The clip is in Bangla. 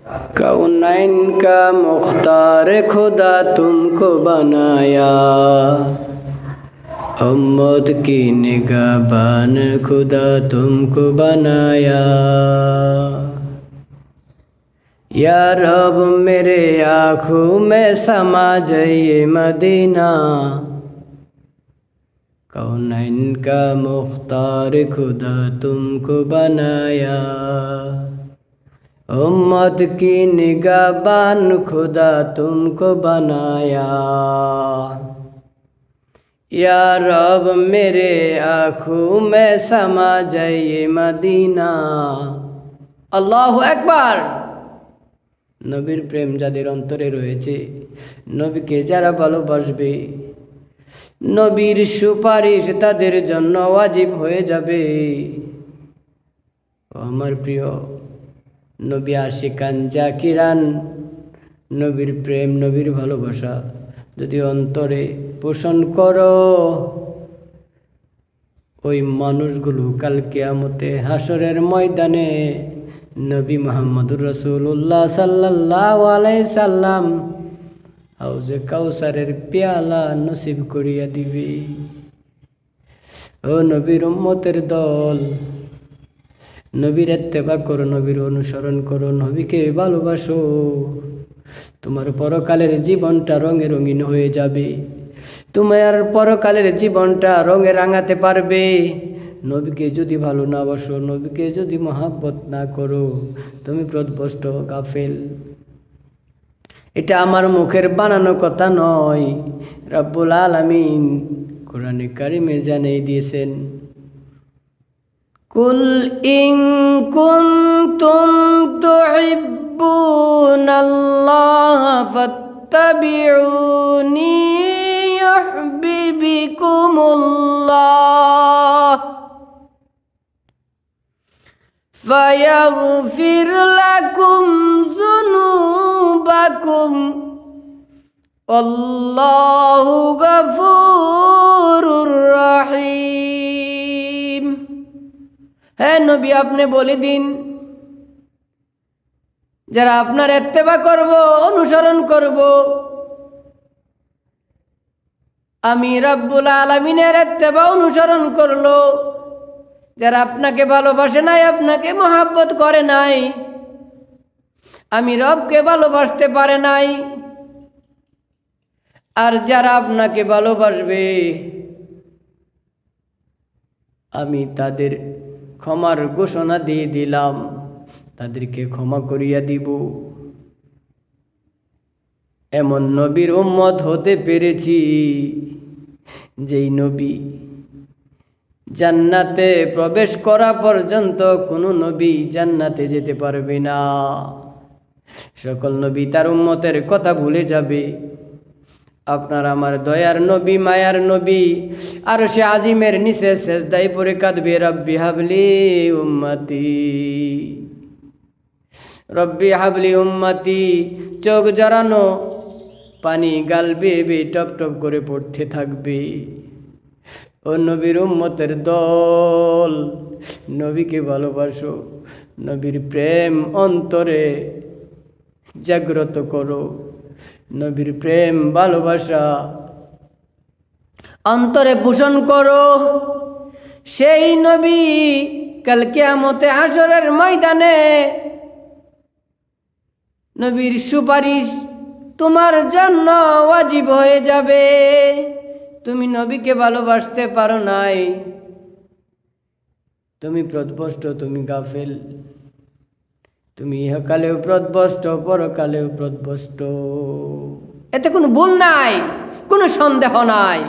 कौनैन का मुख्तार खुदा तुमको बनाया, उम्मत की निगाहबान खुदा तुमको बनाया। या रब मेरे आँखों में समा जाइए मदीना, कौनैन का मुख्तार खुदा तुमको बनाया, उम्मत की निगाहबान खुदा तुमको बनाया। या रब मेरे आँखों में समा जाइए मदीना। আল্লাহু আকবার। নবীর প্রেম যাদের অন্তরে রয়েছে, নবীকে যারা ভালোবাসবে, নবীর সুপারিশ তাদের জন্য ওয়াজিব হয়ে যাবে। আমার প্রিয় নবী আশিকান জাকিরান, নবীর প্রেম নবীর ভালোবাসা যদি অন্তরে পোষণ করো, ওই মানুষগুলো কাল কিয়ামতে হাসরের ময়দানে নবী মুহাম্মদুর রাসূলুল্লাহ সাল্লাল্লাহু আলাইহি সাল্লাম হাউজে কাউসারের পেয়ালা নসিব করিয়া দিবে। ও নবীর উম্মতের দল, নবীর ইত্তেবা করো, নবীর অনুসরণ করো, নবীকে ভালোবাসো, তোমার পরকালের জীবনটা রঙে রঙিন হয়ে যাবে। তোমার পরকালের জীবনটা রঙে রাঙাতে পারবে। নবীকে যদি ভালো না বাসো, নবীকে যদি মহাব্বত না করো, তুমি পথভ্রষ্ট গাফেল। এটা আমার মুখের বানানো কথা নয়, রব্বুল আলামিন কোরআনে কারিমে জানিয়ে দিয়েছেন। কুল ইন কুনতুম তুহিব্বুনাল্লাহ ফাত্তাবিউনি ইউহিব্বুকুমুল্লাহ ফায়াগফির লাকুম যুনুবাকুম আল্লাহু গফুরুর রহিম। হ্যাঁ নবী, আপনি বলে দিন, যারা আপনার ইত্তেবা করব, অনুসরণ করব, আমি রব্বুল আলামিনের ইত্তেবা অনুসরণ করলো, যারা আপনাকে ভালোবাসে নাই, আপনাকে মহাব্বত করে নাই, আমি রবকে ভালোবাসতে পারে নাই, আর যারা আপনাকে ভালোবাসবে আমি তাদের ক্ষমার ঘোষণা দিয়ে দিলাম, তাদেরকে ক্ষমা করিয়া দিব। এমন নবীর উম্মত হতে পেরেছি যেই নবী জান্নাতে প্রবেশ করা পর্যন্ত কোনো নবী জান্নাতে যেতে পারবে না। সকল নবী তার উম্মতের কথা ভুলে যাবে। আপনার আমার দয়ার নবী, মায়ার নবী আরশে আজিমের নিচে সেজদায় পড়ে কাঁদবে, রব্বি হাবলি উম্মতি, রব্বি হাবলি উম্মতি। চোখ জড়ানো পানি গাল বেয়ে টপ টপ করে পড়তে থাকবে। ও নবীর উম্মতের দল, নবীকে ভালোবাসো, নবীর প্রেম অন্তরে জাগ্রত করো, নবীর প্রেম ভালোবাসা অন্তরে পোষণ করো। সেই নবী কাল কিয়ামতে হাসরের ময়দানে নবীর সুপারিশ তোমার জন্য ওয়াজিব হয়ে যাবে। তুমি নবীকে ভালোবাসতে পারো নাই, তুমি পথভ্রষ্ট, তুমি গাফেল, তুমি ইহকালেও পথভ্রষ্ট, পরকালেও পথভ্রষ্ট। এতে কোনো ভুল নাই, কোনো সন্দেহ নাই।